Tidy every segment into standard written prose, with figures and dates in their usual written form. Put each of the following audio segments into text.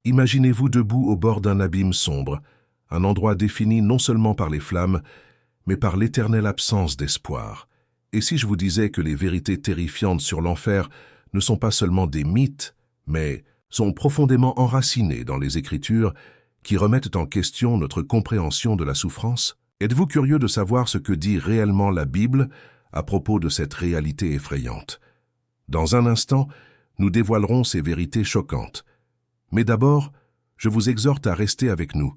Imaginez-vous debout au bord d'un abîme sombre, un endroit défini non seulement par les flammes, mais par l'éternelle absence d'espoir. Et si je vous disais que les vérités terrifiantes sur l'enfer ne sont pas seulement des mythes, mais sont profondément enracinées dans les Écritures qui remettent en question notre compréhension de la souffrance? Êtes-vous curieux de savoir ce que dit réellement la Bible à propos de cette réalité effrayante? Dans un instant, nous dévoilerons ces vérités choquantes. Mais d'abord, je vous exhorte à rester avec nous,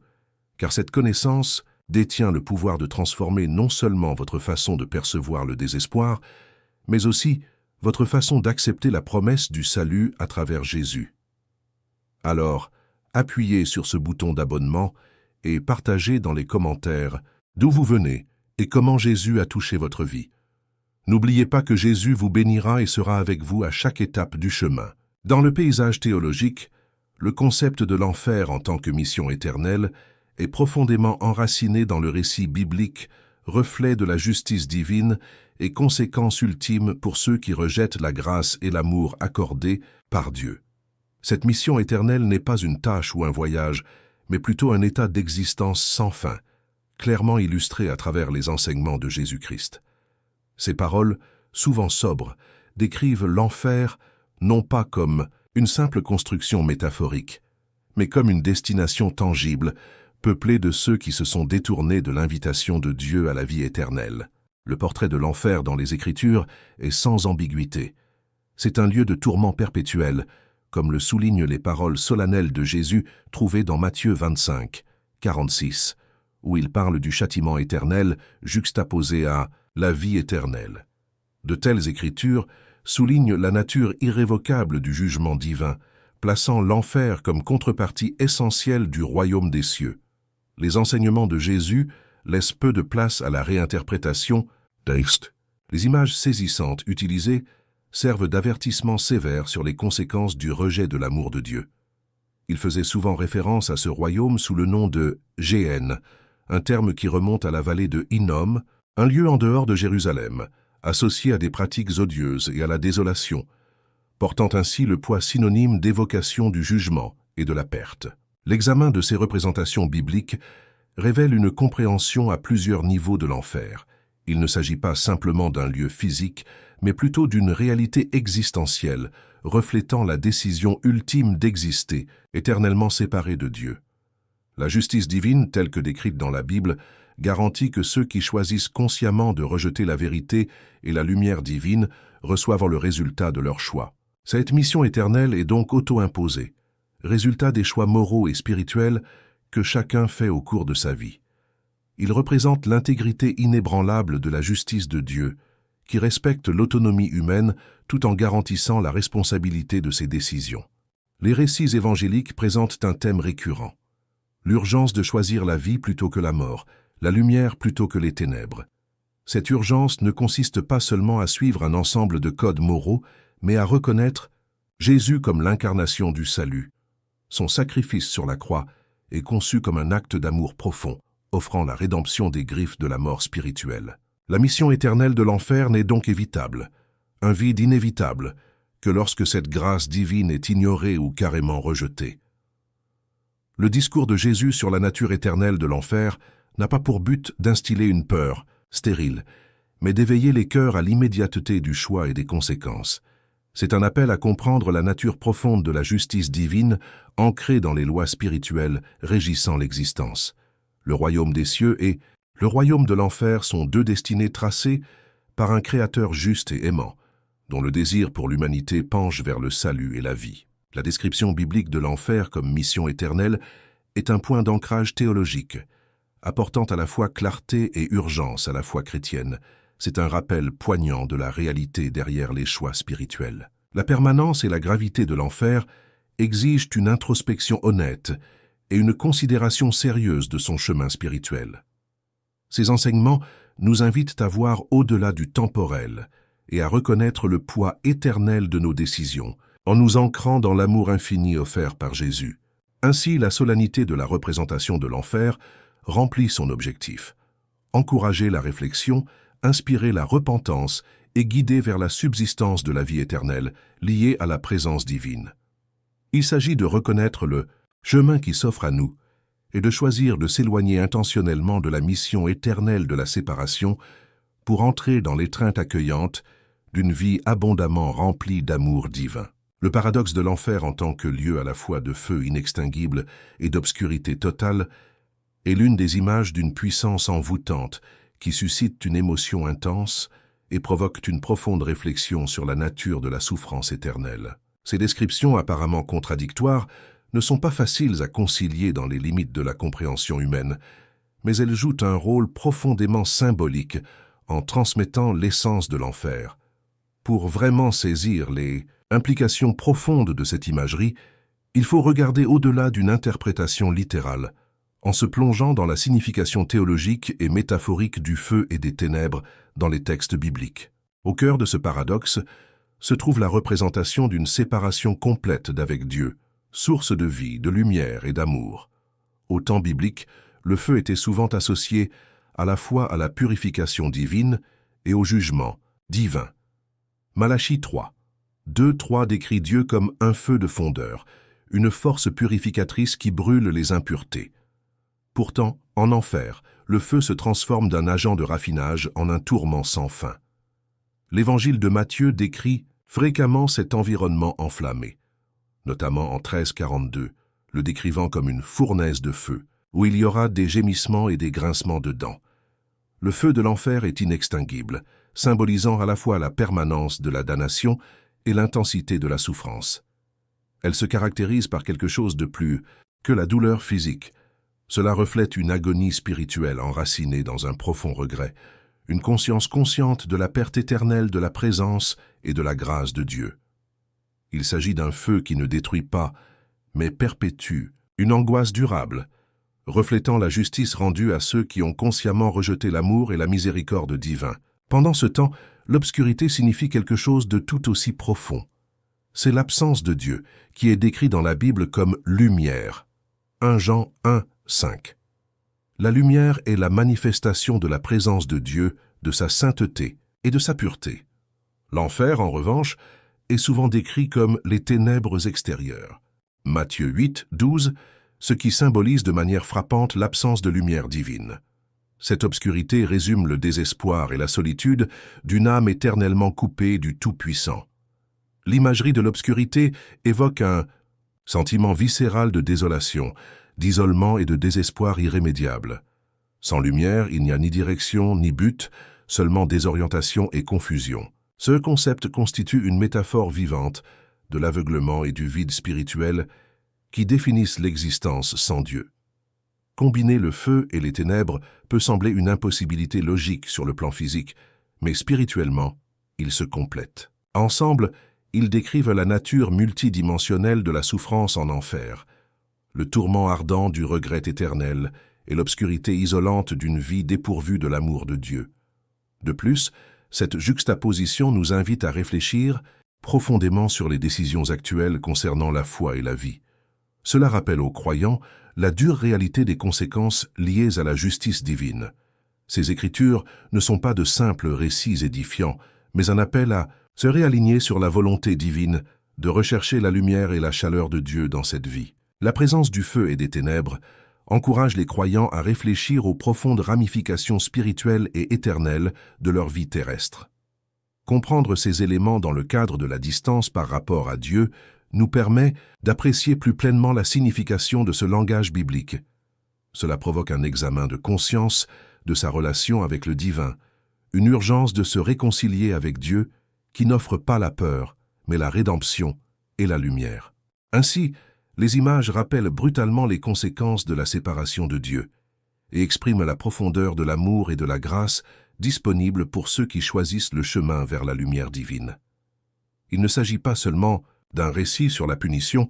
car cette connaissance détient le pouvoir de transformer non seulement votre façon de percevoir le désespoir, mais aussi votre façon d'accepter la promesse du salut à travers Jésus. Alors, appuyez sur ce bouton d'abonnement et partagez dans les commentaires d'où vous venez et comment Jésus a touché votre vie. N'oubliez pas que Jésus vous bénira et sera avec vous à chaque étape du chemin. Dans le paysage théologique, le concept de l'enfer en tant que mission éternelle est profondément enraciné dans le récit biblique, reflet de la justice divine et conséquence ultime pour ceux qui rejettent la grâce et l'amour accordés par Dieu. Cette mission éternelle n'est pas une tâche ou un voyage, mais plutôt un état d'existence sans fin, clairement illustré à travers les enseignements de Jésus-Christ. Ces paroles, souvent sobres, décrivent l'enfer non pas comme une simple construction métaphorique, mais comme une destination tangible, peuplée de ceux qui se sont détournés de l'invitation de Dieu à la vie éternelle. Le portrait de l'enfer dans les Écritures est sans ambiguïté. C'est un lieu de tourment perpétuel, comme le soulignent les paroles solennelles de Jésus trouvées dans Matthieu 25, 46, où il parle du châtiment éternel juxtaposé à la vie éternelle. De telles écritures soulignent la nature irrévocable du jugement divin, plaçant l'enfer comme contrepartie essentielle du royaume des cieux. Les enseignements de Jésus laissent peu de place à la réinterprétation texte. Les images saisissantes utilisées servent d'avertissement sévère sur les conséquences du rejet de l'amour de Dieu. Il faisait souvent référence à ce royaume sous le nom de Géhenne, un terme qui remonte à la vallée de Hinnom, un lieu en dehors de Jérusalem, associé à des pratiques odieuses et à la désolation, portant ainsi le poids synonyme d'évocation du jugement et de la perte. L'examen de ces représentations bibliques révèle une compréhension à plusieurs niveaux de l'enfer. Il ne s'agit pas simplement d'un lieu physique, mais plutôt d'une réalité existentielle, reflétant la décision ultime d'exister, éternellement séparé de Dieu. La justice divine, telle que décrite dans la Bible, garantit que ceux qui choisissent consciemment de rejeter la vérité et la lumière divine reçoivent le résultat de leur choix. Cette mission éternelle est donc auto-imposée, résultat des choix moraux et spirituels que chacun fait au cours de sa vie. Il représente l'intégrité inébranlable de la justice de Dieu, qui respecte l'autonomie humaine tout en garantissant la responsabilité de ses décisions. Les récits évangéliques présentent un thème récurrent: l'urgence de choisir la vie plutôt que la mort, la lumière plutôt que les ténèbres. Cette urgence ne consiste pas seulement à suivre un ensemble de codes moraux, mais à reconnaître Jésus comme l'incarnation du salut. Son sacrifice sur la croix est conçu comme un acte d'amour profond, offrant la rédemption des griffes de la mort spirituelle. La mission éternelle de l'enfer n'est donc évitable, un vide inévitable, que lorsque cette grâce divine est ignorée ou carrément rejetée. Le discours de Jésus sur la nature éternelle de l'enfer n'a pas pour but d'instiller une peur stérile, mais d'éveiller les cœurs à l'immédiateté du choix et des conséquences. C'est un appel à comprendre la nature profonde de la justice divine ancrée dans les lois spirituelles régissant l'existence. Le royaume des cieux et le royaume de l'enfer sont deux destinées tracées par un Créateur juste et aimant, dont le désir pour l'humanité penche vers le salut et la vie. La description biblique de l'enfer comme mission éternelle est un point d'ancrage théologique, apportant à la fois clarté et urgence à la foi chrétienne. C'est un rappel poignant de la réalité derrière les choix spirituels. La permanence et la gravité de l'enfer exigent une introspection honnête et une considération sérieuse de son chemin spirituel. Ces enseignements nous invitent à voir au-delà du temporel et à reconnaître le poids éternel de nos décisions, en nous ancrant dans l'amour infini offert par Jésus. Ainsi, la solennité de la représentation de l'enfer remplit son objectif: encourager la réflexion, inspirer la repentance et guider vers la subsistance de la vie éternelle liée à la présence divine. Il s'agit de reconnaître le chemin qui s'offre à nous est de choisir de s'éloigner intentionnellement de la mission éternelle de la séparation pour entrer dans l'étreinte accueillante d'une vie abondamment remplie d'amour divin. Le paradoxe de l'enfer en tant que lieu à la fois de feu inextinguible et d'obscurité totale est l'une des images d'une puissance envoûtante qui suscite une émotion intense et provoque une profonde réflexion sur la nature de la souffrance éternelle. Ces descriptions apparemment contradictoires ne sont pas faciles à concilier dans les limites de la compréhension humaine, mais elles jouent un rôle profondément symbolique en transmettant l'essence de l'enfer. Pour vraiment saisir les implications profondes de cette imagerie, il faut regarder au-delà d'une interprétation littérale, en se plongeant dans la signification théologique et métaphorique du feu et des ténèbres dans les textes bibliques. Au cœur de ce paradoxe se trouve la représentation d'une séparation complète d'avec Dieu, source de vie, de lumière et d'amour. Au temps biblique, le feu était souvent associé à la fois à la purification divine et au jugement divin. Malachie 3. 2-3 décrit Dieu comme un feu de fondeur, une force purificatrice qui brûle les impuretés. Pourtant, en enfer, le feu se transforme d'un agent de raffinage en un tourment sans fin. L'évangile de Matthieu décrit fréquemment cet environnement enflammé, notamment en 13,42, le décrivant comme une fournaise de feu, où il y aura des gémissements et des grincements de dents. Le feu de l'enfer est inextinguible, symbolisant à la fois la permanence de la damnation et l'intensité de la souffrance. Elle se caractérise par quelque chose de plus que la douleur physique. Cela reflète une agonie spirituelle enracinée dans un profond regret, une conscience consciente de la perte éternelle de la présence et de la grâce de Dieu. Il s'agit d'un feu qui ne détruit pas, mais perpétue, une angoisse durable, reflétant la justice rendue à ceux qui ont consciemment rejeté l'amour et la miséricorde divin. Pendant ce temps, l'obscurité signifie quelque chose de tout aussi profond. C'est l'absence de Dieu, qui est décrit dans la Bible comme lumière. 1 Jean 1, 5. La lumière est la manifestation de la présence de Dieu, de sa sainteté et de sa pureté. L'enfer, en revanche, est souvent décrit comme les ténèbres extérieures. Matthieu 8, 12, ce qui symbolise de manière frappante l'absence de lumière divine. Cette obscurité résume le désespoir et la solitude d'une âme éternellement coupée du Tout-Puissant. L'imagerie de l'obscurité évoque un sentiment viscéral de désolation, d'isolement et de désespoir irrémédiable. Sans lumière, il n'y a ni direction ni but, seulement désorientation et confusion. Ce concept constitue une métaphore vivante de l'aveuglement et du vide spirituel qui définissent l'existence sans Dieu. Combiner le feu et les ténèbres peut sembler une impossibilité logique sur le plan physique, mais spirituellement, ils se complètent. Ensemble, ils décrivent la nature multidimensionnelle de la souffrance en enfer, le tourment ardent du regret éternel et l'obscurité isolante d'une vie dépourvue de l'amour de Dieu. De plus, cette juxtaposition nous invite à réfléchir profondément sur les décisions actuelles concernant la foi et la vie. Cela rappelle aux croyants la dure réalité des conséquences liées à la justice divine. Ces écritures ne sont pas de simples récits édifiants, mais un appel à se réaligner sur la volonté divine, de rechercher la lumière et la chaleur de Dieu dans cette vie. La présence du feu et des ténèbres encourage les croyants à réfléchir aux profondes ramifications spirituelles et éternelles de leur vie terrestre. Comprendre ces éléments dans le cadre de la distance par rapport à Dieu nous permet d'apprécier plus pleinement la signification de ce langage biblique. Cela provoque un examen de conscience de sa relation avec le divin, une urgence de se réconcilier avec Dieu qui n'offre pas la peur, mais la rédemption et la lumière. Ainsi, les images rappellent brutalement les conséquences de la séparation de Dieu et expriment la profondeur de l'amour et de la grâce disponibles pour ceux qui choisissent le chemin vers la lumière divine. Il ne s'agit pas seulement d'un récit sur la punition,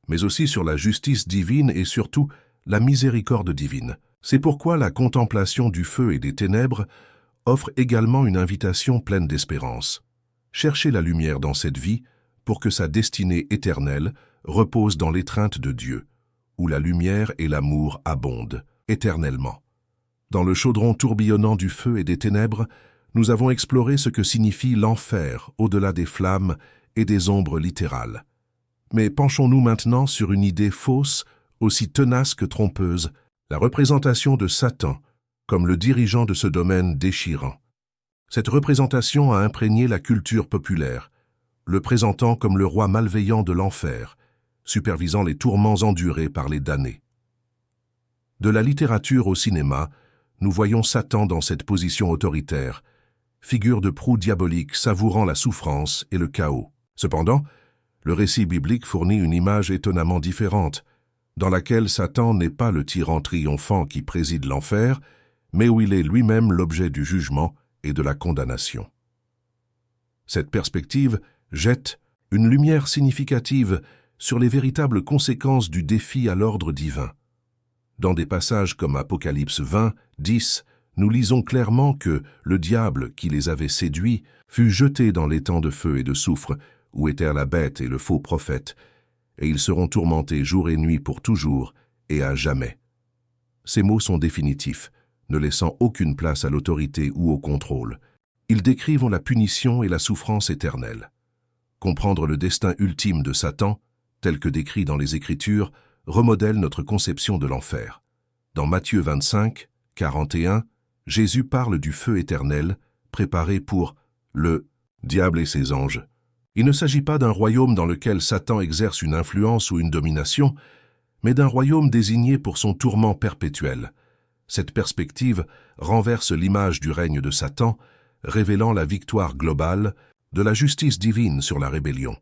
mais aussi sur la justice divine et surtout la miséricorde divine. C'est pourquoi la contemplation du feu et des ténèbres offre également une invitation pleine d'espérance. Cherchez la lumière dans cette vie pour que sa destinée éternelle repose dans l'étreinte de Dieu, où la lumière et l'amour abondent éternellement. Dans le chaudron tourbillonnant du feu et des ténèbres, nous avons exploré ce que signifie l'enfer au-delà des flammes et des ombres littérales. Mais penchons-nous maintenant sur une idée fausse aussi tenace que trompeuse, la représentation de Satan comme le dirigeant de ce domaine déchirant. Cette représentation a imprégné la culture populaire, le présentant comme le roi malveillant de l'enfer, supervisant les tourments endurés par les damnés. De la littérature au cinéma, nous voyons Satan dans cette position autoritaire, figure de proue diabolique savourant la souffrance et le chaos. Cependant, le récit biblique fournit une image étonnamment différente, dans laquelle Satan n'est pas le tyran triomphant qui préside l'enfer, mais où il est lui-même l'objet du jugement et de la condamnation. Cette perspective jette une lumière significative sur les véritables conséquences du défi à l'ordre divin. Dans des passages comme Apocalypse 20, 10, nous lisons clairement que le diable qui les avait séduits fut jeté dans l'étang de feu et de soufre où étaient la bête et le faux prophète, et ils seront tourmentés jour et nuit pour toujours et à jamais. Ces mots sont définitifs, ne laissant aucune place à l'autorité ou au contrôle. Ils décrivent la punition et la souffrance éternelle. Comprendre le destin ultime de Satan, tel que décrit dans les Écritures, remodèle notre conception de l'enfer. Dans Matthieu 25, 41, Jésus parle du feu éternel, préparé pour le diable et ses anges. Il ne s'agit pas d'un royaume dans lequel Satan exerce une influence ou une domination, mais d'un royaume désigné pour son tourment perpétuel. Cette perspective renverse l'image du règne de Satan, révélant la victoire globale de la justice divine sur la rébellion.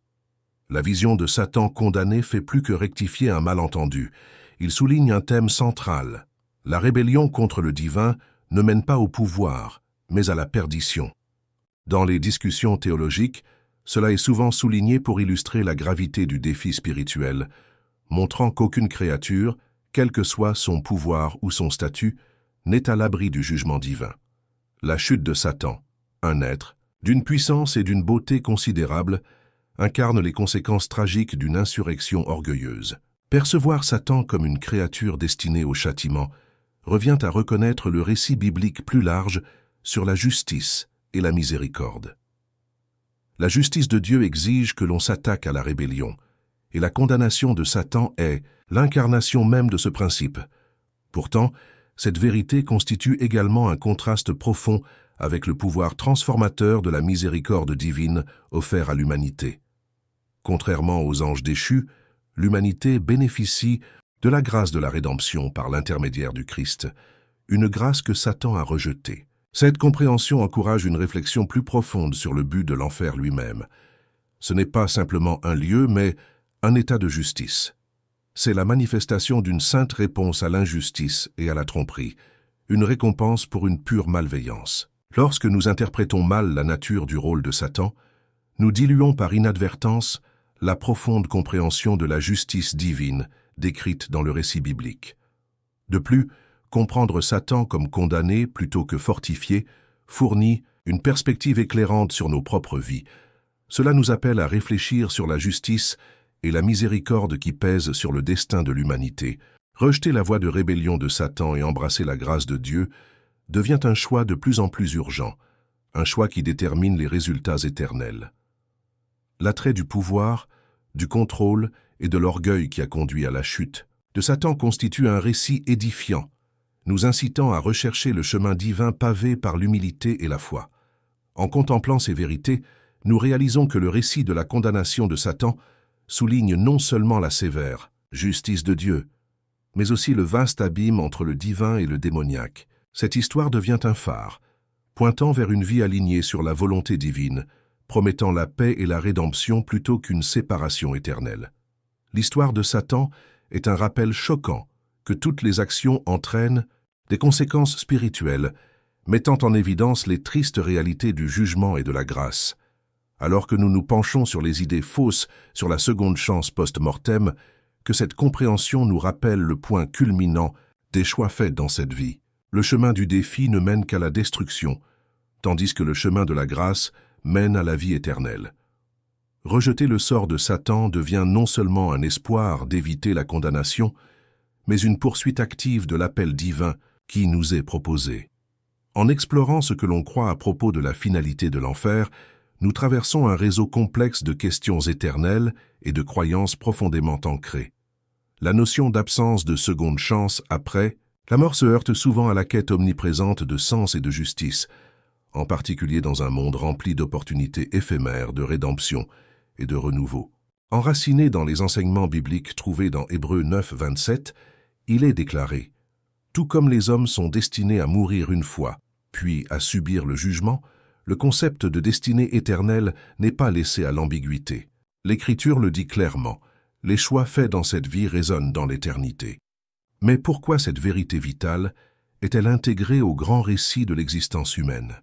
La vision de Satan condamné fait plus que rectifier un malentendu. Il souligne un thème central. La rébellion contre le divin ne mène pas au pouvoir, mais à la perdition. Dans les discussions théologiques, cela est souvent souligné pour illustrer la gravité du défi spirituel, montrant qu'aucune créature, quel que soit son pouvoir ou son statut, n'est à l'abri du jugement divin. La chute de Satan, un être, d'une puissance et d'une beauté considérables, incarne les conséquences tragiques d'une insurrection orgueilleuse. Percevoir Satan comme une créature destinée au châtiment revient à reconnaître le récit biblique plus large sur la justice et la miséricorde. La justice de Dieu exige que l'on s'attaque à la rébellion, et la condamnation de Satan est l'incarnation même de ce principe. Pourtant, cette vérité constitue également un contraste profond avec le pouvoir transformateur de la miséricorde divine offert à l'humanité. Contrairement aux anges déchus, l'humanité bénéficie de la grâce de la rédemption par l'intermédiaire du Christ, une grâce que Satan a rejetée. Cette compréhension encourage une réflexion plus profonde sur le but de l'enfer lui-même. Ce n'est pas simplement un lieu, mais un état de justice. C'est la manifestation d'une sainte réponse à l'injustice et à la tromperie, une récompense pour une pure malveillance. Lorsque nous interprétons mal la nature du rôle de Satan, nous diluons par inadvertance la profonde compréhension de la justice divine décrite dans le récit biblique. De plus, comprendre Satan comme condamné plutôt que fortifié fournit une perspective éclairante sur nos propres vies. Cela nous appelle à réfléchir sur la justice et la miséricorde qui pèsent sur le destin de l'humanité. Rejeter la voie de rébellion de Satan et embrasser la grâce de Dieu devient un choix de plus en plus urgent, un choix qui détermine les résultats éternels. L'attrait du pouvoir, du contrôle et de l'orgueil qui a conduit à la chute de Satan constitue un récit édifiant, nous incitant à rechercher le chemin divin pavé par l'humilité et la foi. En contemplant ces vérités, nous réalisons que le récit de la condamnation de Satan souligne non seulement la sévère justice de Dieu, mais aussi le vaste abîme entre le divin et le démoniaque. Cette histoire devient un phare, pointant vers une vie alignée sur la volonté divine, promettant la paix et la rédemption plutôt qu'une séparation éternelle. L'histoire de Satan est un rappel choquant que toutes les actions entraînent des conséquences spirituelles, mettant en évidence les tristes réalités du jugement et de la grâce. Alors que nous nous penchons sur les idées fausses sur la seconde chance post-mortem, que cette compréhension nous rappelle le point culminant des choix faits dans cette vie. Le chemin du défi ne mène qu'à la destruction, tandis que le chemin de la grâce mène à la vie éternelle. Rejeter le sort de Satan devient non seulement un espoir d'éviter la condamnation, mais une poursuite active de l'appel divin qui nous est proposé. En explorant ce que l'on croit à propos de la finalité de l'enfer, nous traversons un réseau complexe de questions éternelles et de croyances profondément ancrées. La notion d'absence de seconde chance après la mort se heurte souvent à la quête omniprésente de sens et de justice, en particulier dans un monde rempli d'opportunités éphémères de rédemption et de renouveau. Enraciné dans les enseignements bibliques trouvés dans Hébreux 9, 27, il est déclaré « Tout comme les hommes sont destinés à mourir une fois, puis à subir le jugement, le concept de destinée éternelle n'est pas laissé à l'ambiguïté. L'Écriture le dit clairement, les choix faits dans cette vie résonnent dans l'éternité. Mais pourquoi cette vérité vitale est-elle intégrée au grand récit de l'existence humaine?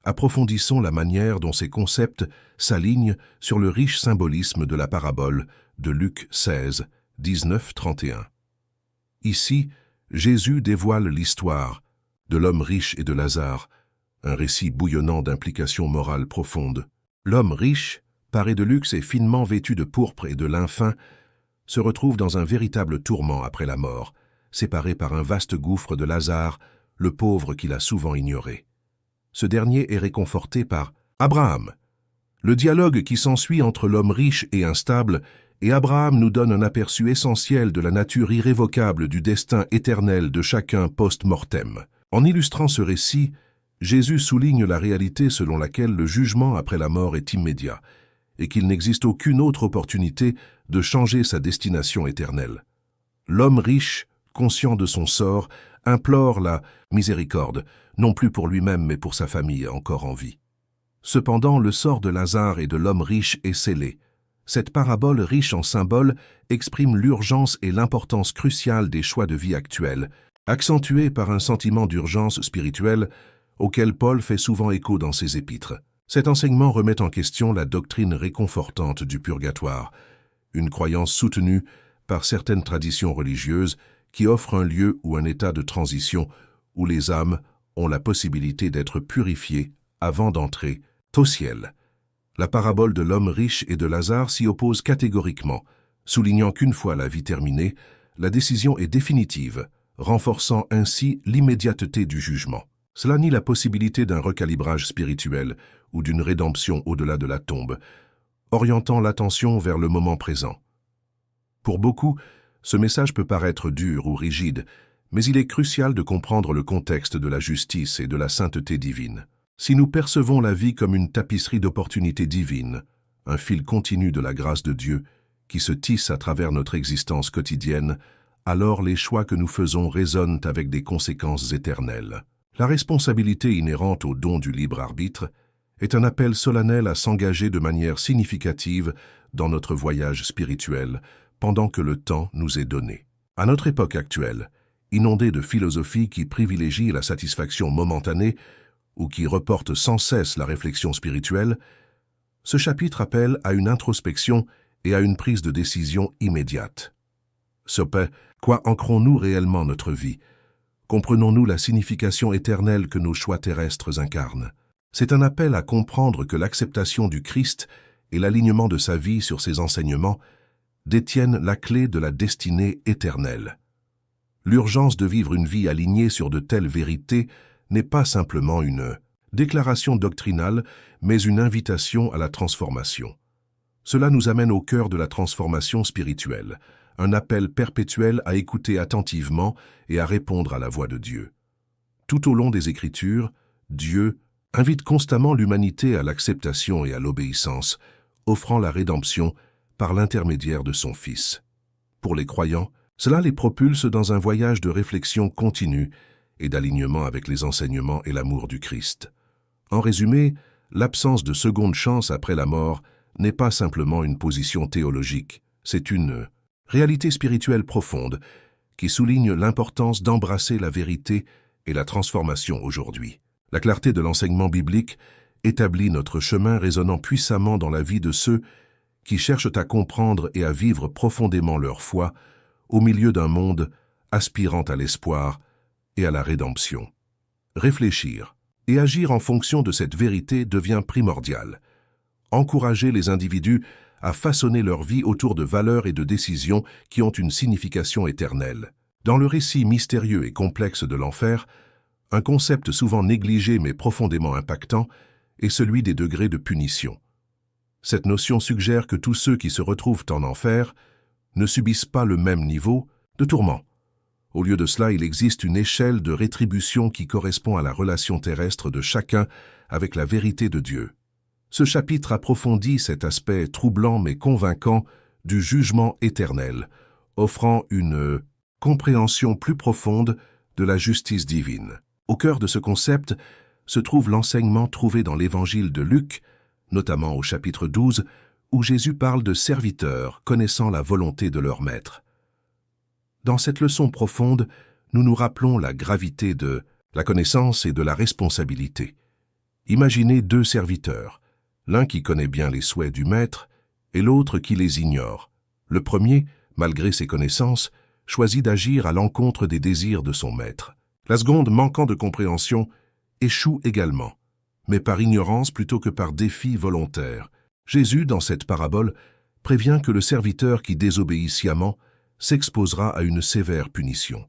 Approfondissons la manière dont ces concepts s'alignent sur le riche symbolisme de la parabole de Luc 16, 19-31. Ici, Jésus dévoile l'histoire de l'homme riche et de Lazare, un récit bouillonnant d'implications morales profondes. L'homme riche, paré de luxe et finement vêtu de pourpre et de lin fin, se retrouve dans un véritable tourment après la mort, séparé par un vaste gouffre de Lazare, le pauvre qu'il a souvent ignoré. Ce dernier est réconforté par Abraham. Le dialogue qui s'ensuit entre l'homme riche et instable et Abraham nous donne un aperçu essentiel de la nature irrévocable du destin éternel de chacun post-mortem. En illustrant ce récit, Jésus souligne la réalité selon laquelle le jugement après la mort est immédiat et qu'il n'existe aucune autre opportunité de changer sa destination éternelle. L'homme riche, conscient de son sort, implore la miséricorde, non plus pour lui-même mais pour sa famille encore en vie. Cependant, le sort de Lazare et de l'homme riche est scellé. Cette parabole riche en symboles exprime l'urgence et l'importance cruciale des choix de vie actuels, accentuée par un sentiment d'urgence spirituelle auquel Paul fait souvent écho dans ses épîtres. Cet enseignement remet en question la doctrine réconfortante du purgatoire, une croyance soutenue par certaines traditions religieuses qui offrent un lieu ou un état de transition où les âmes ont la possibilité d'être purifiées avant d'entrer au ciel. La parabole de l'homme riche et de Lazare s'y oppose catégoriquement, soulignant qu'une fois la vie terminée, la décision est définitive, renforçant ainsi l'immédiateté du jugement. Cela nie la possibilité d'un recalibrage spirituel ou d'une rédemption au-delà de la tombe, orientant l'attention vers le moment présent. Pour beaucoup, ce message peut paraître dur ou rigide, mais il est crucial de comprendre le contexte de la justice et de la sainteté divine. Si nous percevons la vie comme une tapisserie d'opportunités divines, un fil continu de la grâce de Dieu qui se tisse à travers notre existence quotidienne, alors les choix que nous faisons résonnent avec des conséquences éternelles. La responsabilité inhérente au don du libre arbitre est un appel solennel à s'engager de manière significative dans notre voyage spirituel pendant que le temps nous est donné. À notre époque actuelle, inondée de philosophies qui privilégient la satisfaction momentanée ou qui reportent sans cesse la réflexion spirituelle, ce chapitre appelle à une introspection et à une prise de décision immédiate. Sope, quoi ancrons-nous réellement notre vie? Comprenons-nous la signification éternelle que nos choix terrestres incarnent? C'est un appel à comprendre que l'acceptation du Christ et l'alignement de sa vie sur ses enseignements détiennent la clé de la destinée éternelle. L'urgence de vivre une vie alignée sur de telles vérités n'est pas simplement une déclaration doctrinale, mais une invitation à la transformation. Cela nous amène au cœur de la transformation spirituelle, un appel perpétuel à écouter attentivement et à répondre à la voix de Dieu. Tout au long des Écritures, Dieu invite constamment l'humanité à l'acceptation et à l'obéissance, offrant la rédemption par l'intermédiaire de son Fils. Pour les croyants, cela les propulse dans un voyage de réflexion continue et d'alignement avec les enseignements et l'amour du Christ. En résumé, l'absence de seconde chance après la mort n'est pas simplement une position théologique, c'est une réalité spirituelle profonde qui souligne l'importance d'embrasser la vérité et la transformation aujourd'hui. La clarté de l'enseignement biblique établit notre chemin résonnant puissamment dans la vie de ceux qui cherchent à comprendre et à vivre profondément leur foi au milieu d'un monde aspirant à l'espoir et à la rédemption. Réfléchir et agir en fonction de cette vérité devient primordial. Encourager les individus à façonner leur vie autour de valeurs et de décisions qui ont une signification éternelle. Dans le récit mystérieux et complexe de l'enfer, un concept souvent négligé mais profondément impactant est celui des degrés de punition. Cette notion suggère que tous ceux qui se retrouvent en enfer ne subissent pas le même niveau de tourment. Au lieu de cela, il existe une échelle de rétribution qui correspond à la relation terrestre de chacun avec la vérité de Dieu. Ce chapitre approfondit cet aspect troublant mais convaincant du jugement éternel, offrant une compréhension plus profonde de la justice divine. Au cœur de ce concept se trouve l'enseignement trouvé dans l'évangile de Luc, notamment au chapitre 12, où Jésus parle de serviteurs connaissant la volonté de leur maître. Dans cette leçon profonde, nous nous rappelons la gravité de la connaissance et de la responsabilité. Imaginez deux serviteurs, l'un qui connaît bien les souhaits du maître et l'autre qui les ignore. Le premier, malgré ses connaissances, choisit d'agir à l'encontre des désirs de son maître. La seconde, manquant de compréhension, échoue également, mais par ignorance plutôt que par défi volontaire. Jésus, dans cette parabole, prévient que le serviteur qui désobéit sciemment s'exposera à une sévère punition.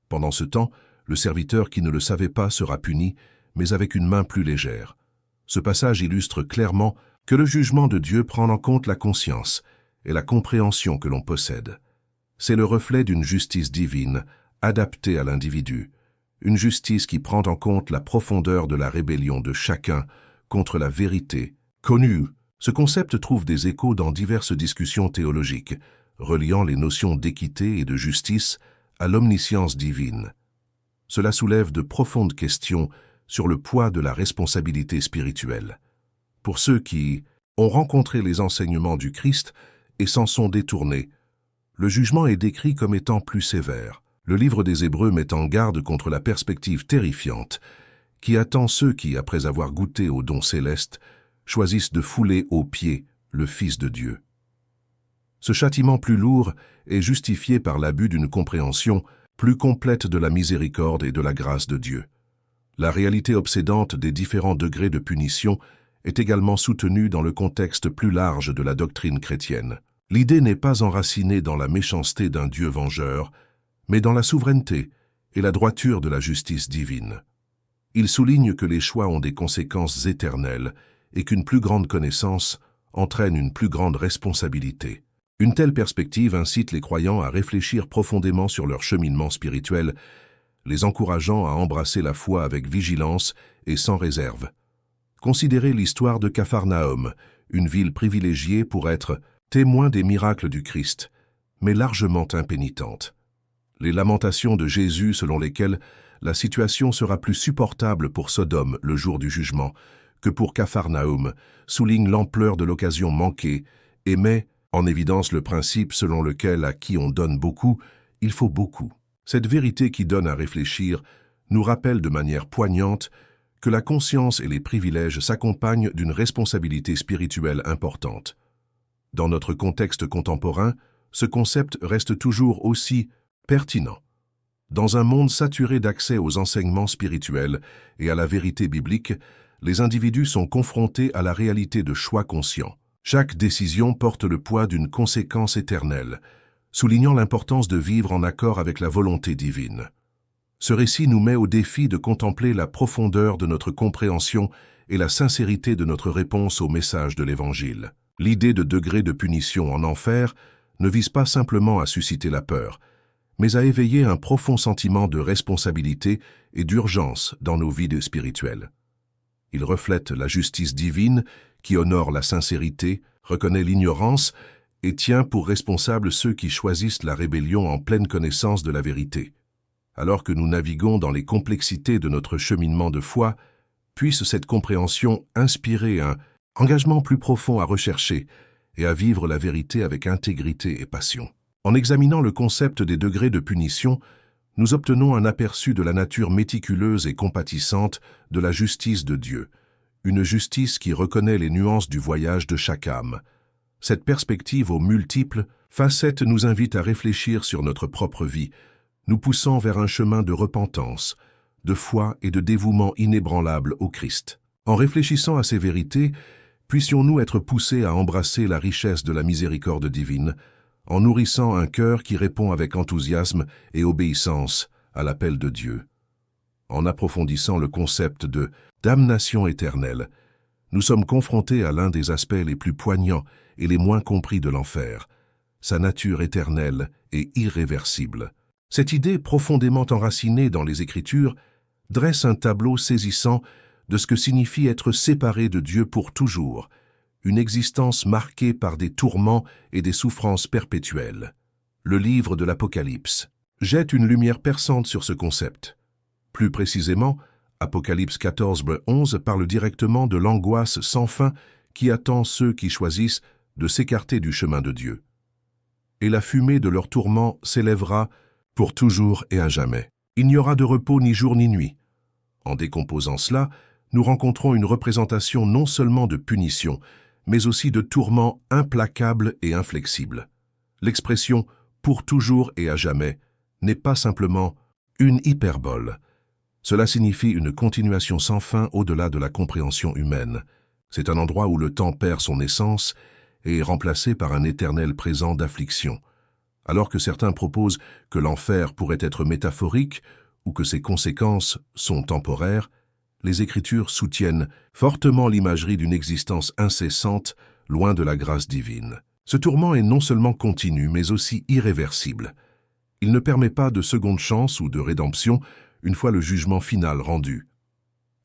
Pendant ce temps, le serviteur qui ne le savait pas sera puni, mais avec une main plus légère. Ce passage illustre clairement que le jugement de Dieu prend en compte la conscience et la compréhension que l'on possède. C'est le reflet d'une justice divine, adaptée à l'individu, une justice qui prend en compte la profondeur de la rébellion de chacun contre la vérité connue. Ce concept trouve des échos dans diverses discussions théologiques, reliant les notions d'équité et de justice à l'omniscience divine. Cela soulève de profondes questions sur le poids de la responsabilité spirituelle. Pour ceux qui ont rencontré les enseignements du Christ et s'en sont détournés, le jugement est décrit comme étant plus sévère. Le livre des Hébreux met en garde contre la perspective terrifiante qui attend ceux qui, après avoir goûté aux dons célestes, choisissent de fouler aux pieds le Fils de Dieu. Ce châtiment plus lourd est justifié par l'abus d'une compréhension plus complète de la miséricorde et de la grâce de Dieu. La réalité obsédante des différents degrés de punition est également soutenue dans le contexte plus large de la doctrine chrétienne. L'idée n'est pas enracinée dans la méchanceté d'un Dieu vengeur, mais dans la souveraineté et la droiture de la justice divine. Il souligne que les choix ont des conséquences éternelles et qu'une plus grande connaissance entraîne une plus grande responsabilité. Une telle perspective incite les croyants à réfléchir profondément sur leur cheminement spirituel, les encourageant à embrasser la foi avec vigilance et sans réserve. Considérez l'histoire de Capharnaüm, une ville privilégiée pour être témoin des miracles du Christ, mais largement impénitente. Les lamentations de Jésus selon lesquelles la situation sera plus supportable pour Sodome le jour du jugement que pour Capharnaüm soulignent l'ampleur de l'occasion manquée et met en évidence le principe selon lequel à qui on donne beaucoup, il faut beaucoup. Cette vérité qui donne à réfléchir nous rappelle de manière poignante que la conscience et les privilèges s'accompagnent d'une responsabilité spirituelle importante. Dans notre contexte contemporain, ce concept reste toujours aussi pertinent. Dans un monde saturé d'accès aux enseignements spirituels et à la vérité biblique, les individus sont confrontés à la réalité de choix conscients. Chaque décision porte le poids d'une conséquence éternelle, soulignant l'importance de vivre en accord avec la volonté divine. Ce récit nous met au défi de contempler la profondeur de notre compréhension et la sincérité de notre réponse au message de l'Évangile. L'idée de degré de punition en enfer ne vise pas simplement à susciter la peur, mais à éveiller un profond sentiment de responsabilité et d'urgence dans nos vies spirituelles. Il reflète la justice divine qui honore la sincérité, reconnaît l'ignorance et tient pour responsables ceux qui choisissent la rébellion en pleine connaissance de la vérité. Alors que nous naviguons dans les complexités de notre cheminement de foi, puisse cette compréhension inspirer un engagement plus profond à rechercher et à vivre la vérité avec intégrité et passion. En examinant le concept des degrés de punition, nous obtenons un aperçu de la nature méticuleuse et compatissante de la justice de Dieu, une justice qui reconnaît les nuances du voyage de chaque âme. Cette perspective aux multiples facettes nous invite à réfléchir sur notre propre vie, nous poussant vers un chemin de repentance, de foi et de dévouement inébranlable au Christ. En réfléchissant à ces vérités, puissions-nous être poussés à embrasser la richesse de la miséricorde divine, en nourrissant un cœur qui répond avec enthousiasme et obéissance à l'appel de Dieu. En approfondissant le concept de damnation éternelle, nous sommes confrontés à l'un des aspects les plus poignants et les moins compris de l'enfer, sa nature éternelle et irréversible. Cette idée profondément enracinée dans les Écritures dresse un tableau saisissant de ce que signifie être séparé de Dieu pour toujours, une existence marquée par des tourments et des souffrances perpétuelles. Le livre de l'Apocalypse jette une lumière perçante sur ce concept. Plus précisément, Apocalypse 14:11 parle directement de l'angoisse sans fin qui attend ceux qui choisissent de s'écarter du chemin de Dieu. Et la fumée de leurs tourments s'élèvera pour toujours et à jamais. Il n'y aura de repos ni jour ni nuit. En décomposant cela, nous rencontrons une représentation non seulement de punition, mais aussi de tourments implacables et inflexibles. L'expression « pour toujours et à jamais » n'est pas simplement une hyperbole. Cela signifie une continuation sans fin au-delà de la compréhension humaine. C'est un endroit où le temps perd son essence et est remplacé par un éternel présent d'affliction. Alors que certains proposent que l'enfer pourrait être métaphorique ou que ses conséquences sont temporaires, les Écritures soutiennent fortement l'imagerie d'une existence incessante, loin de la grâce divine. Ce tourment est non seulement continu, mais aussi irréversible. Il ne permet pas de seconde chance ou de rédemption une fois le jugement final rendu.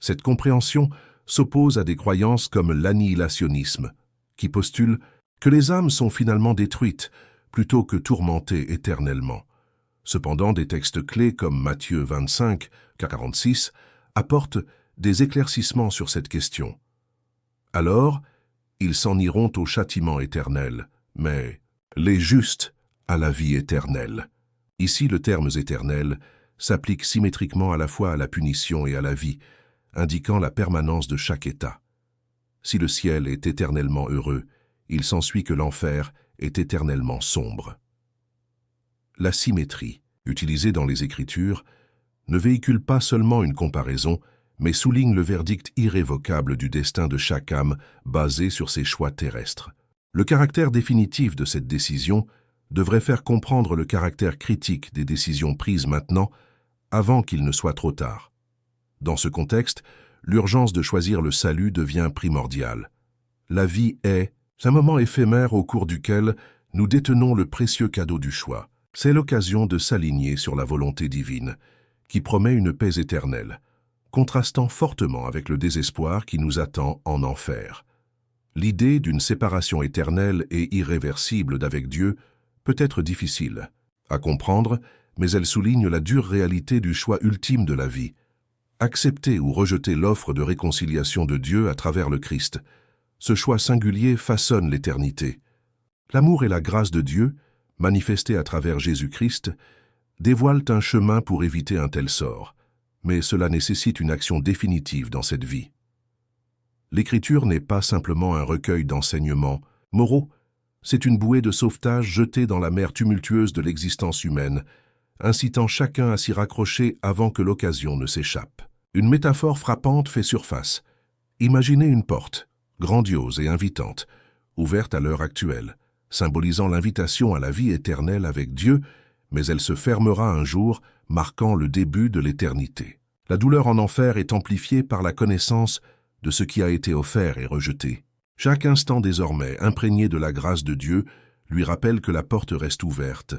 Cette compréhension s'oppose à des croyances comme l'annihilationnisme, qui postule que les âmes sont finalement détruites plutôt que tourmentées éternellement. Cependant, des textes clés comme Matthieu 25, 46 apportent des éclaircissements sur cette question. Alors, ils s'en iront au châtiment éternel, mais les justes à la vie éternelle. Ici, le terme éternel s'applique symétriquement à la fois à la punition et à la vie, indiquant la permanence de chaque état. Si le ciel est éternellement heureux, il s'ensuit que l'enfer est éternellement sombre. La symétrie, utilisée dans les Écritures, ne véhicule pas seulement une comparaison, mais souligne le verdict irrévocable du destin de chaque âme basé sur ses choix terrestres. Le caractère définitif de cette décision devrait faire comprendre le caractère critique des décisions prises maintenant, avant qu'il ne soit trop tard. Dans ce contexte, l'urgence de choisir le salut devient primordiale. La vie est un moment éphémère au cours duquel nous détenons le précieux cadeau du choix. C'est l'occasion de s'aligner sur la volonté divine, qui promet une paix éternelle, contrastant fortement avec le désespoir qui nous attend en enfer. L'idée d'une séparation éternelle et irréversible d'avec Dieu peut être difficile à comprendre, mais elle souligne la dure réalité du choix ultime de la vie. Accepter ou rejeter l'offre de réconciliation de Dieu à travers le Christ. Ce choix singulier façonne l'éternité. L'amour et la grâce de Dieu, manifestés à travers Jésus-Christ, dévoilent un chemin pour éviter un tel sort, mais cela nécessite une action définitive dans cette vie. L'Écriture n'est pas simplement un recueil d'enseignements moraux, c'est une bouée de sauvetage jetée dans la mer tumultueuse de l'existence humaine, incitant chacun à s'y raccrocher avant que l'occasion ne s'échappe. Une métaphore frappante fait surface. Imaginez une porte, grandiose et invitante, ouverte à l'heure actuelle, symbolisant l'invitation à la vie éternelle avec Dieu, mais elle se fermera un jour, marquant le début de l'éternité. La douleur en enfer est amplifiée par la connaissance de ce qui a été offert et rejeté. Chaque instant désormais, imprégné de la grâce de Dieu, lui rappelle que la porte reste ouverte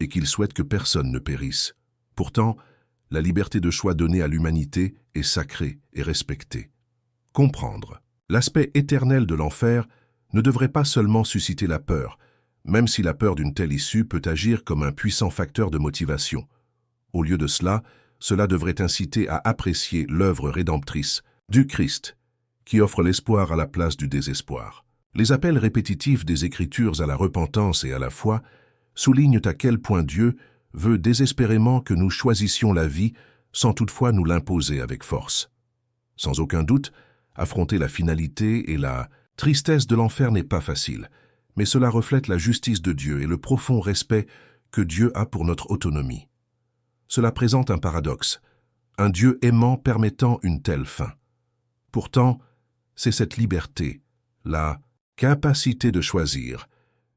et qu'il souhaite que personne ne périsse. Pourtant, la liberté de choix donnée à l'humanité est sacrée et respectée. Comprendre. L'aspect éternel de l'enfer ne devrait pas seulement susciter la peur, même si la peur d'une telle issue peut agir comme un puissant facteur de motivation. Au lieu de cela, cela devrait inciter à apprécier l'œuvre rédemptrice du Christ, qui offre l'espoir à la place du désespoir. Les appels répétitifs des Écritures à la repentance et à la foi soulignent à quel point Dieu veut désespérément que nous choisissions la vie sans toutefois nous l'imposer avec force. Sans aucun doute, affronter la finalité et la tristesse de l'enfer n'est pas facile, mais cela reflète la justice de Dieu et le profond respect que Dieu a pour notre autonomie. Cela présente un paradoxe, un Dieu aimant permettant une telle fin. Pourtant, c'est cette liberté, la capacité de choisir,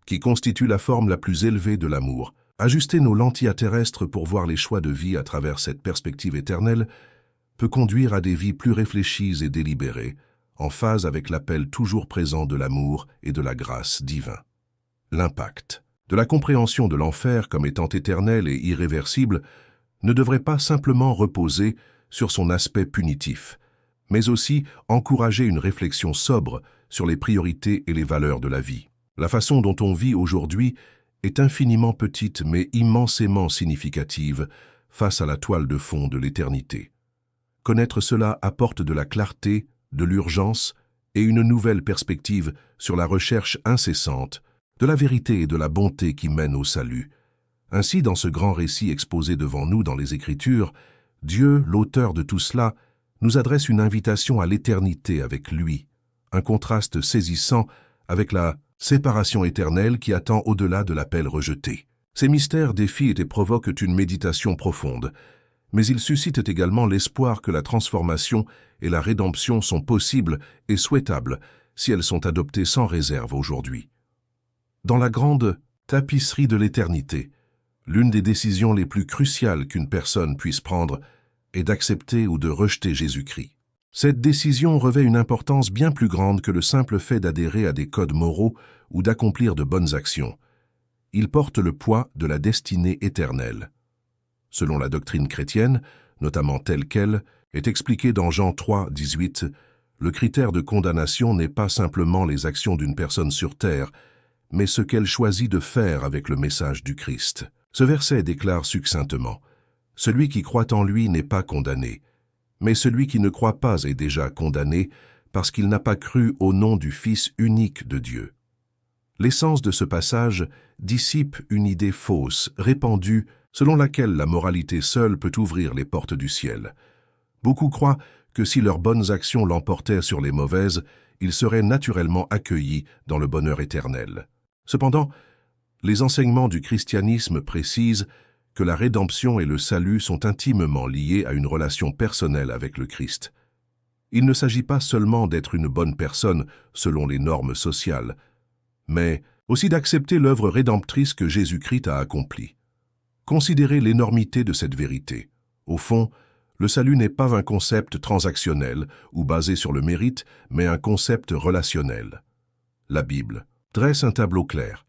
qui constitue la forme la plus élevée de l'amour. Ajuster nos lentilles terrestres pour voir les choix de vie à travers cette perspective éternelle peut conduire à des vies plus réfléchies et délibérées, en phase avec l'appel toujours présent de l'amour et de la grâce divin. L'impact. de la compréhension de l'enfer comme étant éternel et irréversible ne devrait pas simplement reposer sur son aspect punitif, mais aussi encourager une réflexion sobre sur les priorités et les valeurs de la vie. La façon dont on vit aujourd'hui est infiniment petite mais immensément significative face à la toile de fond de l'éternité. Connaître cela apporte de la clarté, de l'urgence et une nouvelle perspective sur la recherche incessante de la vérité et de la bonté qui mènent au salut. Ainsi, dans ce grand récit exposé devant nous dans les Écritures, Dieu, l'auteur de tout cela, nous adresse une invitation à l'éternité avec lui, un contraste saisissant avec la séparation éternelle qui attend au-delà de l'appel rejeté. Ces mystères défient et provoquent une méditation profonde, mais ils suscitent également l'espoir que la transformation et la rédemption sont possibles et souhaitables si elles sont adoptées sans réserve aujourd'hui. Dans la grande tapisserie de l'éternité, l'une des décisions les plus cruciales qu'une personne puisse prendre est d'accepter ou de rejeter Jésus-Christ. Cette décision revêt une importance bien plus grande que le simple fait d'adhérer à des codes moraux ou d'accomplir de bonnes actions. Il porte le poids de la destinée éternelle. Selon la doctrine chrétienne, notamment telle qu'elle, est expliquée dans Jean 3, 18, le critère de condamnation n'est pas simplement les actions d'une personne sur terre, mais ce qu'elle choisit de faire avec le message du Christ. Ce verset déclare succinctement « Celui qui croit en lui n'est pas condamné, mais celui qui ne croit pas est déjà condamné parce qu'il n'a pas cru au nom du Fils unique de Dieu. » L'essence de ce passage dissipe une idée fausse, répandue, selon laquelle la moralité seule peut ouvrir les portes du ciel. Beaucoup croient que si leurs bonnes actions l'emportaient sur les mauvaises, ils seraient naturellement accueillis dans le bonheur éternel. Cependant, les enseignements du christianisme précisent que la rédemption et le salut sont intimement liés à une relation personnelle avec le Christ. Il ne s'agit pas seulement d'être une bonne personne selon les normes sociales, mais aussi d'accepter l'œuvre rédemptrice que Jésus-Christ a accomplie. Considérez l'énormité de cette vérité. Au fond, le salut n'est pas un concept transactionnel ou basé sur le mérite, mais un concept relationnel. La Bible dresse un tableau clair.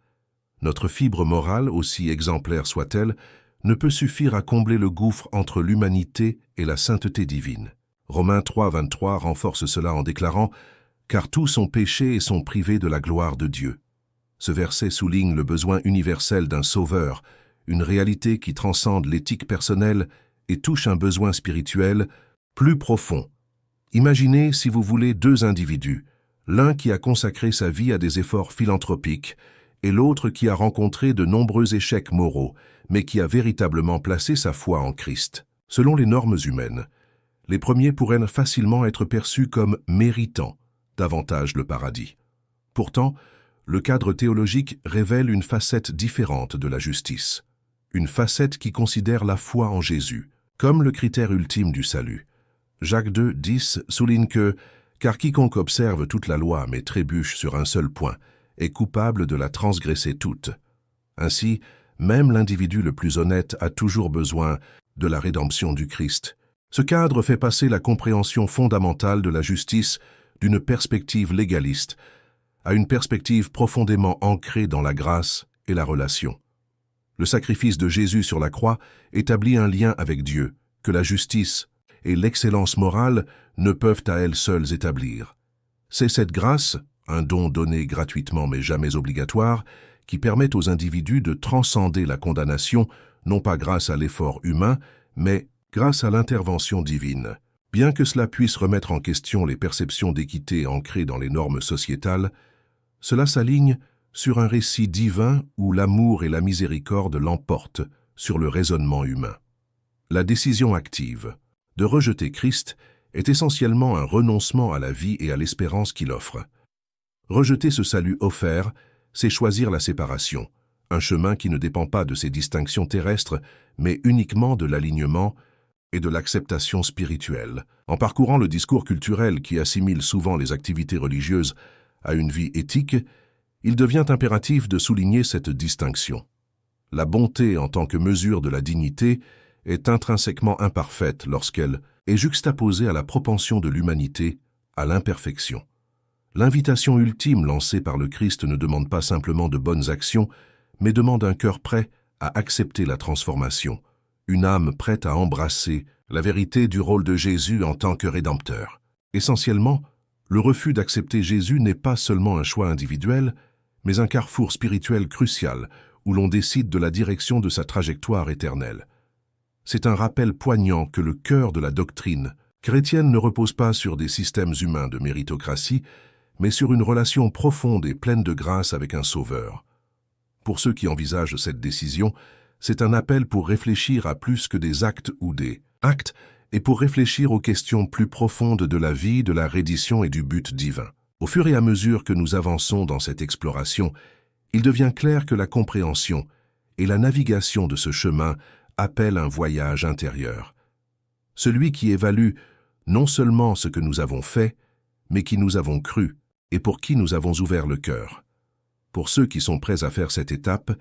Notre fibre morale, aussi exemplaire soit-elle, ne peut suffire à combler le gouffre entre l'humanité et la sainteté divine. Romains 3, 23 renforce cela en déclarant « Car tous ont péché et sont privés de la gloire de Dieu ». Ce verset souligne le besoin universel d'un sauveur, une réalité qui transcende l'éthique personnelle et touche un besoin spirituel plus profond. Imaginez, si vous voulez, deux individus, l'un qui a consacré sa vie à des efforts philanthropiques et l'autre qui a rencontré de nombreux échecs moraux, mais qui a véritablement placé sa foi en Christ. Selon les normes humaines, les premiers pourraient facilement être perçus comme méritant davantage le paradis. Pourtant, le cadre théologique révèle une facette différente de la justice, une facette qui considère la foi en Jésus comme le critère ultime du salut. Jacques 2, 10 souligne que « Car quiconque observe toute la loi mais trébuche sur un seul point est coupable de la transgresser toute. » Ainsi, même l'individu le plus honnête a toujours besoin de la rédemption du Christ. Ce cadre fait passer la compréhension fondamentale de la justice d'une perspective légaliste à une perspective profondément ancrée dans la grâce et la relation. Le sacrifice de Jésus sur la croix établit un lien avec Dieu que la justice et l'excellence morale ne peuvent à elles seules établir. C'est cette grâce, un don donné gratuitement mais jamais obligatoire, qui permet aux individus de transcender la condamnation, non pas grâce à l'effort humain, mais grâce à l'intervention divine. Bien que cela puisse remettre en question les perceptions d'équité ancrées dans les normes sociétales, cela s'aligne sur un récit divin où l'amour et la miséricorde l'emportent sur le raisonnement humain. La décision active de rejeter Christ est essentiellement un renoncement à la vie et à l'espérance qu'il offre. Rejeter ce salut offert, c'est choisir la séparation, un chemin qui ne dépend pas de ses distinctions terrestres, mais uniquement de l'alignement et de l'acceptation spirituelle. En parcourant le discours culturel qui assimile souvent les activités religieuses à une vie éthique, il devient impératif de souligner cette distinction. La bonté en tant que mesure de la dignité est intrinsèquement imparfaite lorsqu'elle est juxtaposée à la propension de l'humanité à l'imperfection. L'invitation ultime lancée par le Christ ne demande pas simplement de bonnes actions, mais demande un cœur prêt à accepter la transformation, une âme prête à embrasser la vérité du rôle de Jésus en tant que Rédempteur. Essentiellement, le refus d'accepter Jésus n'est pas seulement un choix individuel, mais un carrefour spirituel crucial où l'on décide de la direction de sa trajectoire éternelle. C'est un rappel poignant que le cœur de la doctrine chrétienne ne repose pas sur des systèmes humains de méritocratie, mais sur une relation profonde et pleine de grâce avec un Sauveur. Pour ceux qui envisagent cette décision, c'est un appel pour réfléchir à plus que des actes ou des actes, et pour réfléchir aux questions plus profondes de la vie, de la reddition et du but divin. Au fur et à mesure que nous avançons dans cette exploration, il devient clair que la compréhension et la navigation de ce chemin appellent un voyage intérieur. Celui qui évalue non seulement ce que nous avons fait, mais qui nous avons cru et pour qui nous avons ouvert le cœur. Pour ceux qui sont prêts à faire cette étape,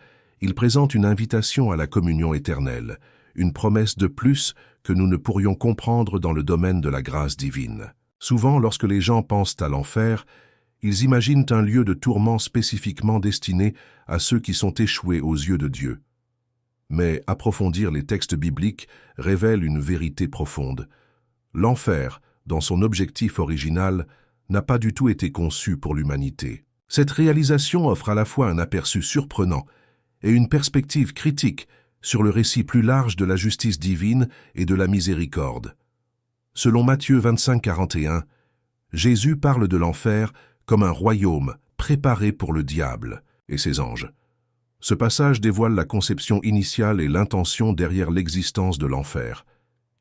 il présente une invitation à la communion éternelle, une promesse de plus que nous ne pourrions comprendre dans le domaine de la grâce divine. Souvent, lorsque les gens pensent à l'enfer, ils imaginent un lieu de tourment spécifiquement destiné à ceux qui sont échoués aux yeux de Dieu. Mais approfondir les textes bibliques révèle une vérité profonde. L'enfer, dans son objectif original, n'a pas du tout été conçu pour l'humanité. Cette réalisation offre à la fois un aperçu surprenant et une perspective critique sur le récit plus large de la justice divine et de la miséricorde. Selon Matthieu 25:41, Jésus parle de l'enfer comme un royaume préparé pour le diable et ses anges. Ce passage dévoile la conception initiale et l'intention derrière l'existence de l'enfer.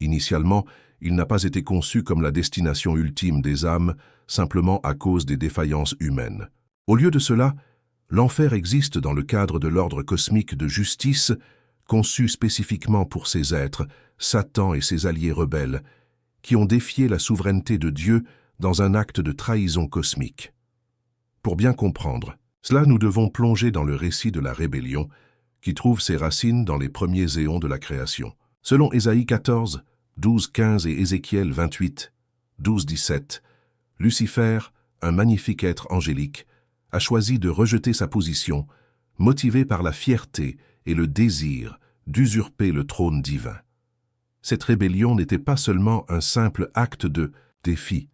Initialement, il n'a pas été conçu comme la destination ultime des âmes, simplement à cause des défaillances humaines. Au lieu de cela, l'enfer existe dans le cadre de l'ordre cosmique de justice, conçu spécifiquement pour ces êtres, Satan et ses alliés rebelles, qui ont défié la souveraineté de Dieu dans un acte de trahison cosmique. Pour bien comprendre cela, nous devons plonger dans le récit de la rébellion, qui trouve ses racines dans les premiers éons de la création. Selon Ésaïe 14, 12-15 et Ézéchiel 28, 12-17, Lucifer, un magnifique être angélique, a choisi de rejeter sa position, motivé par la fierté et le désir d'usurper le trône divin. Cette rébellion n'était pas seulement un simple acte de défi,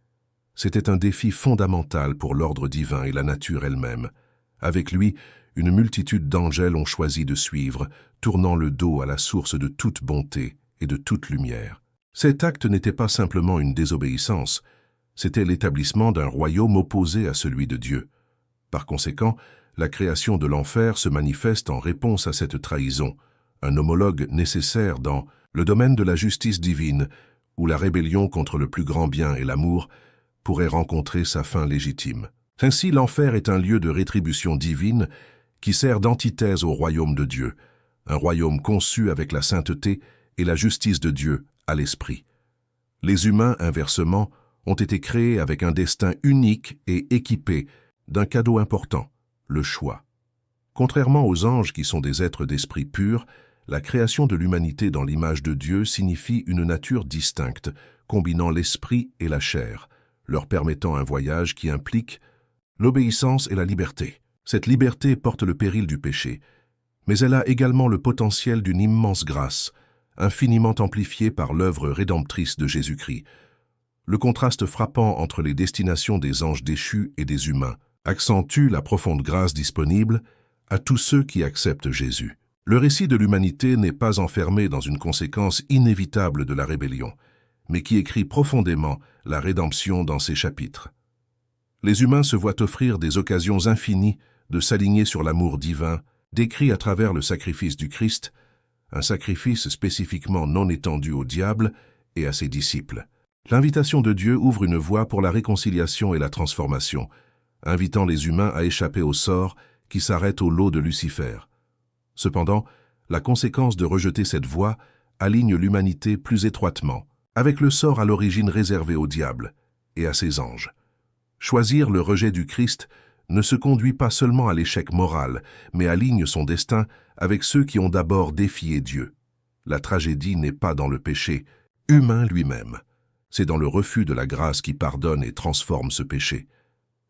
c'était un défi fondamental pour l'ordre divin et la nature elle-même. Avec lui, une multitude d'angels ont choisi de suivre, tournant le dos à la source de toute bonté et de toute lumière. Cet acte n'était pas simplement une désobéissance, c'était l'établissement d'un royaume opposé à celui de Dieu. Par conséquent, la création de l'enfer se manifeste en réponse à cette trahison, un homologue nécessaire dans le domaine de la justice divine, où la rébellion contre le plus grand bien et l'amour pourrait rencontrer sa fin légitime. Ainsi, l'enfer est un lieu de rétribution divine qui sert d'antithèse au royaume de Dieu, un royaume conçu avec la sainteté et la justice de Dieu à l'esprit. Les humains, inversement, ont été créés avec un destin unique et équipés d'un cadeau important, le choix. Contrairement aux anges qui sont des êtres d'esprit pur, la création de l'humanité dans l'image de Dieu signifie une nature distincte, combinant l'esprit et la chair, leur permettant un voyage qui implique l'obéissance et la liberté. Cette liberté porte le péril du péché, mais elle a également le potentiel d'une immense grâce, infiniment amplifiée par l'œuvre rédemptrice de Jésus-Christ. Le contraste frappant entre les destinations des anges déchus et des humains accentue la profonde grâce disponible à tous ceux qui acceptent Jésus. Le récit de l'humanité n'est pas enfermé dans une conséquence inévitable de la rébellion, mais qui écrit profondément la rédemption dans ses chapitres. Les humains se voient offrir des occasions infinies de s'aligner sur l'amour divin, décrit à travers le sacrifice du Christ, un sacrifice spécifiquement non étendu au diable et à ses disciples. L'invitation de Dieu ouvre une voie pour la réconciliation et la transformation, invitant les humains à échapper au sort qui s'arrête au lot de Lucifer. Cependant, la conséquence de rejeter cette voie aligne l'humanité plus étroitement, avec le sort à l'origine réservé au diable et à ses anges. Choisir le rejet du Christ ne se conduit pas seulement à l'échec moral, mais aligne son destin avec ceux qui ont d'abord défié Dieu. La tragédie n'est pas dans le péché humain lui-même, c'est dans le refus de la grâce qui pardonne et transforme ce péché.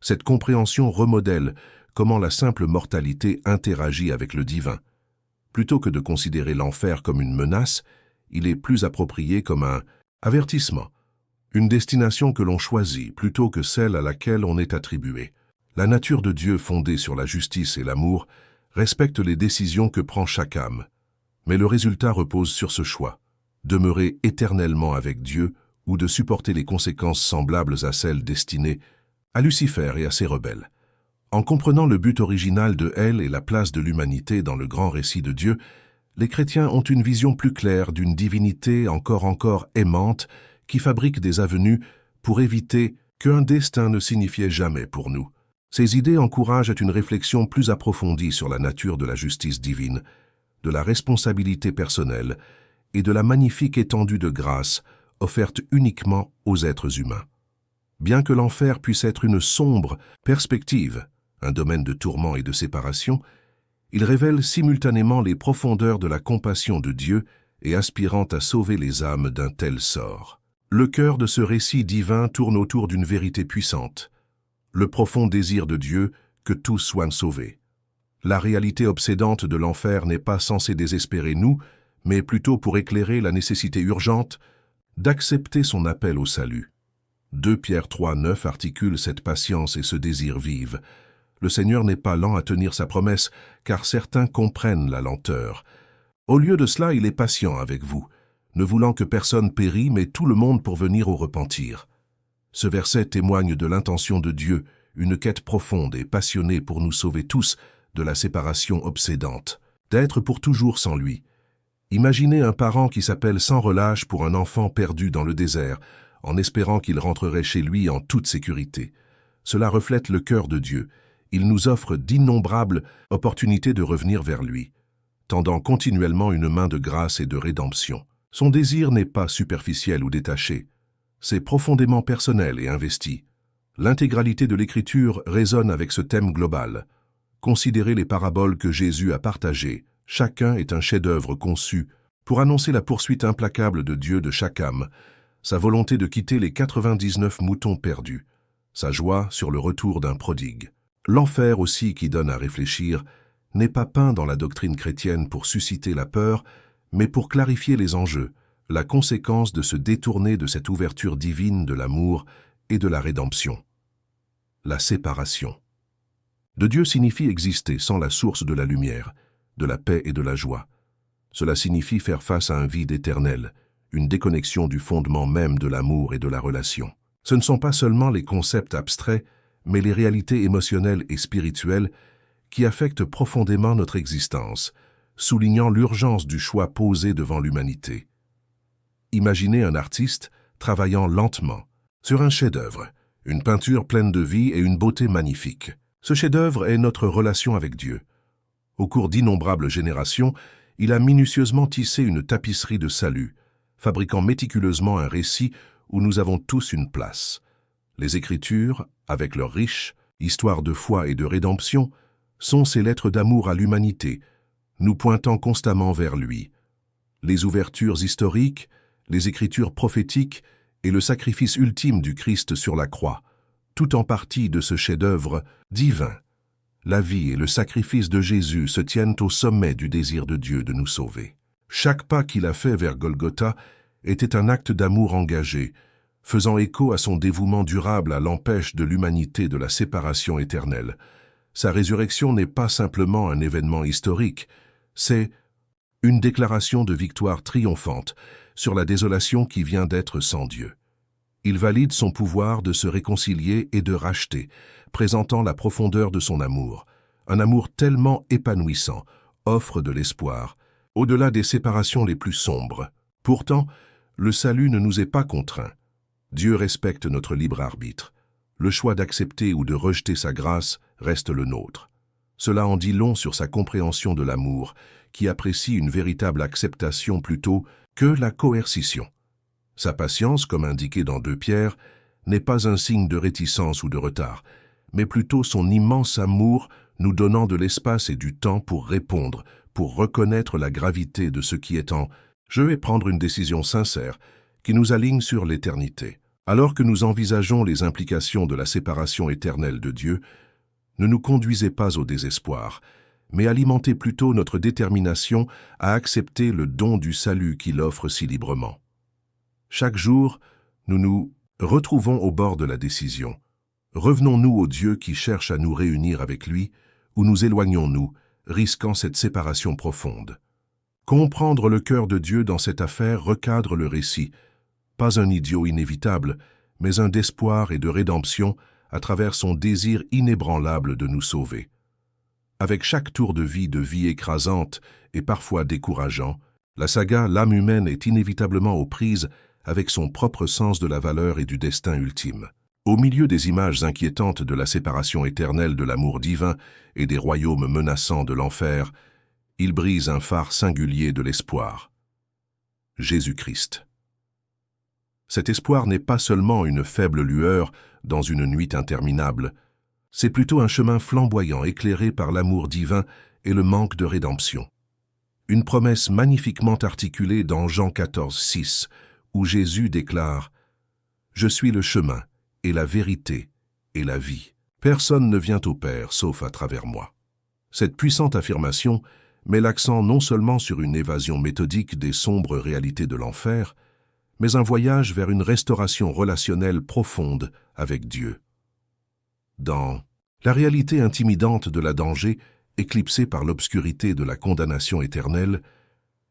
Cette compréhension remodèle comment la simple mortalité interagit avec le divin. Plutôt que de considérer l'enfer comme une menace, il est plus approprié comme un avertissement, une destination que l'on choisit plutôt que celle à laquelle on est attribué. La nature de Dieu fondée sur la justice et l'amour respecte les décisions que prend chaque âme. Mais le résultat repose sur ce choix, demeurer éternellement avec Dieu ou de supporter les conséquences semblables à celles destinées à Lucifer et à ses rebelles. En comprenant le but original de elle et la place de l'humanité dans le grand récit de Dieu, les chrétiens ont une vision plus claire d'une divinité encore aimante qui fabrique des avenues pour éviter qu'un destin ne signifiait jamais pour nous. Ces idées encouragent une réflexion plus approfondie sur la nature de la justice divine, de la responsabilité personnelle et de la magnifique étendue de grâce offerte uniquement aux êtres humains. Bien que l'enfer puisse être une sombre perspective, un domaine de tourment et de séparation, il révèle simultanément les profondeurs de la compassion de Dieu et aspirant à sauver les âmes d'un tel sort. Le cœur de ce récit divin tourne autour d'une vérité puissante, le profond désir de Dieu que tous soient sauvés. La réalité obsédante de l'enfer n'est pas censée désespérer nous, mais plutôt pour éclairer la nécessité urgente d'accepter son appel au salut. 2 Pierre 3,9 articule cette patience et ce désir vivent. Le Seigneur n'est pas lent à tenir sa promesse, car certains comprennent la lenteur. Au lieu de cela, il est patient avec vous, ne voulant que personne périsse, mais tout le monde pour venir au repentir. Ce verset témoigne de l'intention de Dieu, une quête profonde et passionnée pour nous sauver tous de la séparation obsédante, d'être pour toujours sans lui. Imaginez un parent qui s'appelle sans relâche pour un enfant perdu dans le désert, en espérant qu'il rentrerait chez lui en toute sécurité. Cela reflète le cœur de Dieu. Il nous offre d'innombrables opportunités de revenir vers lui, tendant continuellement une main de grâce et de rédemption. Son désir n'est pas superficiel ou détaché, c'est profondément personnel et investi. L'intégralité de l'Écriture résonne avec ce thème global. Considérez les paraboles que Jésus a partagées. Chacun est un chef-d'œuvre conçu pour annoncer la poursuite implacable de Dieu de chaque âme, sa volonté de quitter les 99 moutons perdus, sa joie sur le retour d'un prodigue. L'enfer aussi qui donne à réfléchir n'est pas peint dans la doctrine chrétienne pour susciter la peur, mais pour clarifier les enjeux, la conséquence de se détourner de cette ouverture divine de l'amour et de la rédemption. La séparation de Dieu signifie exister sans la source de la lumière, de la paix et de la joie. Cela signifie faire face à un vide éternel, une déconnexion du fondement même de l'amour et de la relation. Ce ne sont pas seulement les concepts abstraits, mais les réalités émotionnelles et spirituelles qui affectent profondément notre existence, soulignant l'urgence du choix posé devant l'humanité. Imaginez un artiste travaillant lentement sur un chef-d'œuvre, une peinture pleine de vie et une beauté magnifique. Ce chef-d'œuvre est notre relation avec Dieu. Au cours d'innombrables générations, il a minutieusement tissé une tapisserie de salut, fabriquant méticuleusement un récit où nous avons tous une place. Les Écritures, avec leur riche histoire de foi et de rédemption, sont ces lettres d'amour à l'humanité, nous pointant constamment vers lui. Les ouvertures historiques, les Écritures prophétiques et le sacrifice ultime du Christ sur la croix, tout en partie de ce chef-d'œuvre divin. La vie et le sacrifice de Jésus se tiennent au sommet du désir de Dieu de nous sauver. Chaque pas qu'il a fait vers Golgotha était un acte d'amour engagé, faisant écho à son dévouement durable à l'empêche de l'humanité de la séparation éternelle. Sa résurrection n'est pas simplement un événement historique, c'est une déclaration de victoire triomphante sur la désolation qui vient d'être sans Dieu. Il valide son pouvoir de se réconcilier et de racheter, présentant la profondeur de son amour. Un amour tellement épanouissant offre de l'espoir, au-delà des séparations les plus sombres. Pourtant, le salut ne nous est pas contraint. Dieu respecte notre libre arbitre. Le choix d'accepter ou de rejeter sa grâce reste le nôtre. Cela en dit long sur sa compréhension de l'amour, qui apprécie une véritable acceptation plutôt que la coercition. Sa patience, comme indiqué dans 2 Pierre, n'est pas un signe de réticence ou de retard, mais plutôt son immense amour nous donnant de l'espace et du temps pour répondre, pour reconnaître la gravité de ce qui est en jeu et prendre une décision sincère qui nous aligne sur l'éternité. Alors que nous envisageons les implications de la séparation éternelle de Dieu, ne nous conduisez pas au désespoir, mais alimentez plutôt notre détermination à accepter le don du salut qu'il offre si librement. Chaque jour, nous nous retrouvons au bord de la décision. Revenons-nous au Dieu qui cherche à nous réunir avec lui, ou nous éloignons-nous, risquant cette séparation profonde? Comprendre le cœur de Dieu dans cette affaire recadre le récit, pas un idiot inévitable, mais un d'espoir et de rédemption à travers son désir inébranlable de nous sauver. Avec chaque tour de vie écrasante et parfois décourageant, la saga L'âme humaine est inévitablement aux prises avec son propre sens de la valeur et du destin ultime. Au milieu des images inquiétantes de la séparation éternelle de l'amour divin et des royaumes menaçants de l'enfer, il brise un phare singulier de l'espoir. Jésus-Christ. Cet espoir n'est pas seulement une faible lueur dans une nuit interminable, c'est plutôt un chemin flamboyant éclairé par l'amour divin et le manque de rédemption. Une promesse magnifiquement articulée dans Jean 14, 6, où Jésus déclare « Je suis le chemin et la vérité et la vie. Personne ne vient au Père sauf à travers moi. » Cette puissante affirmation met l'accent non seulement sur une évasion méthodique des sombres réalités de l'enfer, mais un voyage vers une restauration relationnelle profonde avec Dieu. Dans la réalité intimidante de la danger, éclipsée par l'obscurité de la condamnation éternelle,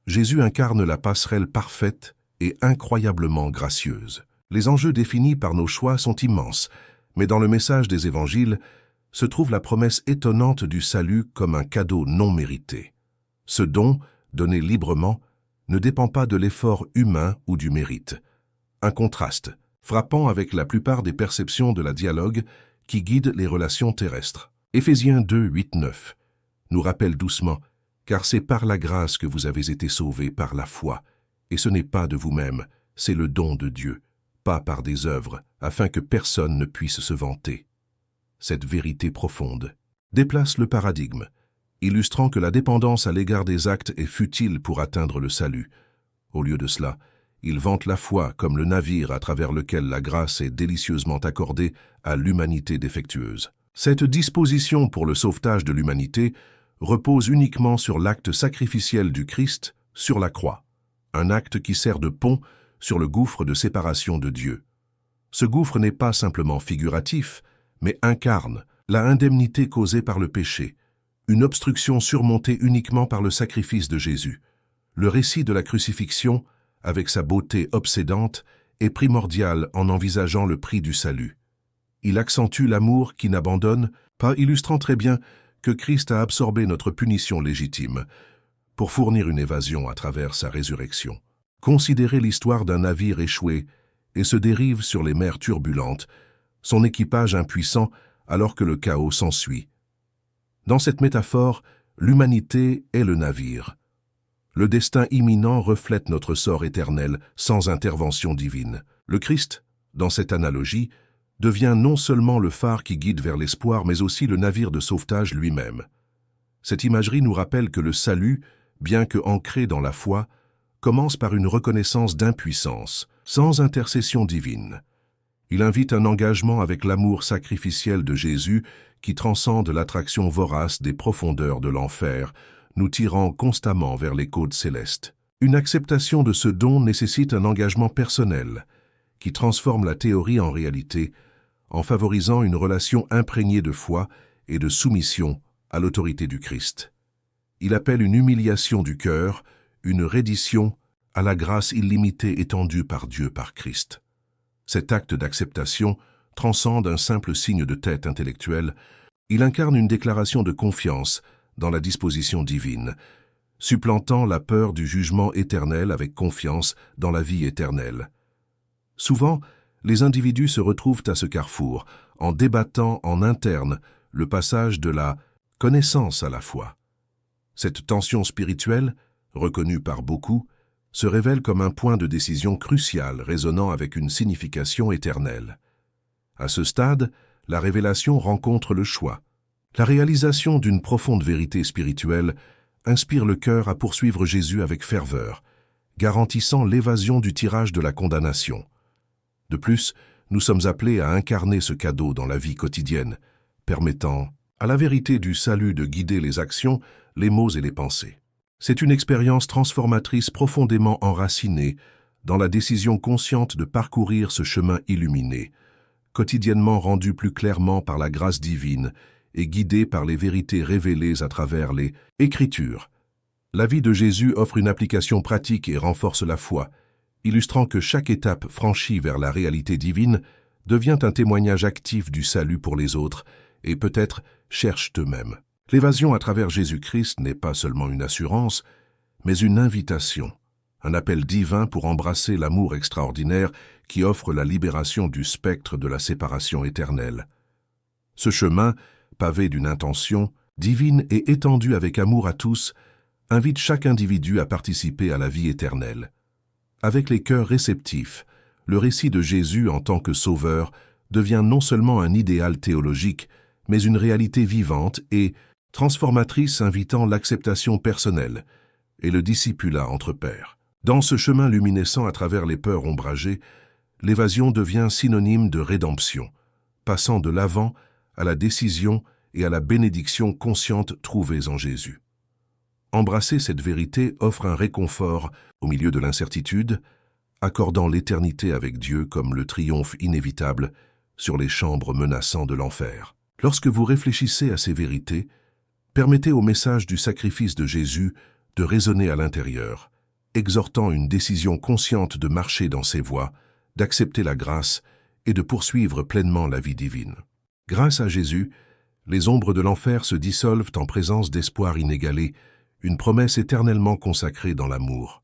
Jésus incarne la passerelle parfaite et incroyablement gracieuse. Les enjeux définis par nos choix sont immenses, mais dans le message des évangiles se trouve la promesse étonnante du salut comme un cadeau non mérité. Ce don, donné librement, ne dépend pas de l'effort humain ou du mérite. Un contraste, frappant avec la plupart des perceptions de la dialogue qui guident les relations terrestres. Éphésiens 2, 8, 9 nous rappelle doucement « Car c'est par la grâce que vous avez été sauvés par la foi, et ce n'est pas de vous-même, c'est le don de Dieu, pas par des œuvres, afin que personne ne puisse se vanter. » Cette vérité profonde déplace le paradigme, illustrant que la dépendance à l'égard des actes est futile pour atteindre le salut. Au lieu de cela, il vante la foi comme le navire à travers lequel la grâce est délicieusement accordée à l'humanité défectueuse. Cette disposition pour le sauvetage de l'humanité repose uniquement sur l'acte sacrificiel du Christ sur la croix, un acte qui sert de pont sur le gouffre de séparation de Dieu. Ce gouffre n'est pas simplement figuratif, mais incarne la indemnité causée par le péché, une obstruction surmontée uniquement par le sacrifice de Jésus. Le récit de la crucifixion, avec sa beauté obsédante, est primordial en envisageant le prix du salut. Il accentue l'amour qui n'abandonne pas, illustrant très bien que Christ a absorbé notre punition légitime pour fournir une évasion à travers sa résurrection. Considérez l'histoire d'un navire échoué et se dérive sur les mers turbulentes, son équipage impuissant alors que le chaos s'ensuit. Dans cette métaphore, l'humanité est le navire. Le destin imminent reflète notre sort éternel sans intervention divine. Le Christ, dans cette analogie, devient non seulement le phare qui guide vers l'espoir, mais aussi le navire de sauvetage lui-même. Cette imagerie nous rappelle que le salut, bien que ancré dans la foi, commence par une reconnaissance d'impuissance, sans intercession divine. Il invite un engagement avec l'amour sacrificiel de Jésus qui transcende l'attraction vorace des profondeurs de l'enfer, nous tirant constamment vers les côtes célestes. Une acceptation de ce don nécessite un engagement personnel, qui transforme la théorie en réalité, en favorisant une relation imprégnée de foi et de soumission à l'autorité du Christ. Il appelle une humiliation du cœur, une reddition à la grâce illimitée étendue par Dieu par Christ. Cet acte d'acceptation transcende un simple signe de tête intellectuel, il incarne une déclaration de confiance dans la disposition divine, supplantant la peur du jugement éternel avec confiance dans la vie éternelle. Souvent, les individus se retrouvent à ce carrefour, en débattant en interne le passage de la connaissance à la foi. Cette tension spirituelle, reconnue par beaucoup, se révèle comme un point de décision crucial résonnant avec une signification éternelle. À ce stade, la révélation rencontre le choix. La réalisation d'une profonde vérité spirituelle inspire le cœur à poursuivre Jésus avec ferveur, garantissant l'évasion du tirage de la condamnation. De plus, nous sommes appelés à incarner ce cadeau dans la vie quotidienne, permettant à la vérité du salut de guider les actions, les mots et les pensées. C'est une expérience transformatrice profondément enracinée dans la décision consciente de parcourir ce chemin illuminé, quotidiennement rendu plus clairement par la grâce divine et guidé par les vérités révélées à travers les Écritures. La vie de Jésus offre une application pratique et renforce la foi, illustrant que chaque étape franchie vers la réalité divine devient un témoignage actif du salut pour les autres et peut-être cherchent eux-mêmes. L'évasion à travers Jésus-Christ n'est pas seulement une assurance, mais une invitation, un appel divin pour embrasser l'amour extraordinaire qui offre la libération du spectre de la séparation éternelle. Ce chemin, pavé d'une intention divine et étendu avec amour à tous, invite chaque individu à participer à la vie éternelle. Avec les cœurs réceptifs, le récit de Jésus en tant que sauveur devient non seulement un idéal théologique, mais une réalité vivante et transformatrice invitant l'acceptation personnelle et le discipulat entre pairs. Dans ce chemin luminescent à travers les peurs ombragées, l'évasion devient synonyme de rédemption, passant de l'avant à la décision et à la bénédiction consciente trouvées en Jésus. Embrasser cette vérité offre un réconfort au milieu de l'incertitude, accordant l'éternité avec Dieu comme le triomphe inévitable sur les chambres menaçants de l'enfer. Lorsque vous réfléchissez à ces vérités, permettez au message du sacrifice de Jésus de résonner à l'intérieur, exhortant une décision consciente de marcher dans ses voies, d'accepter la grâce et de poursuivre pleinement la vie divine. Grâce à Jésus, les ombres de l'enfer se dissolvent en présence d'espoir inégalé, une promesse éternellement consacrée dans l'amour.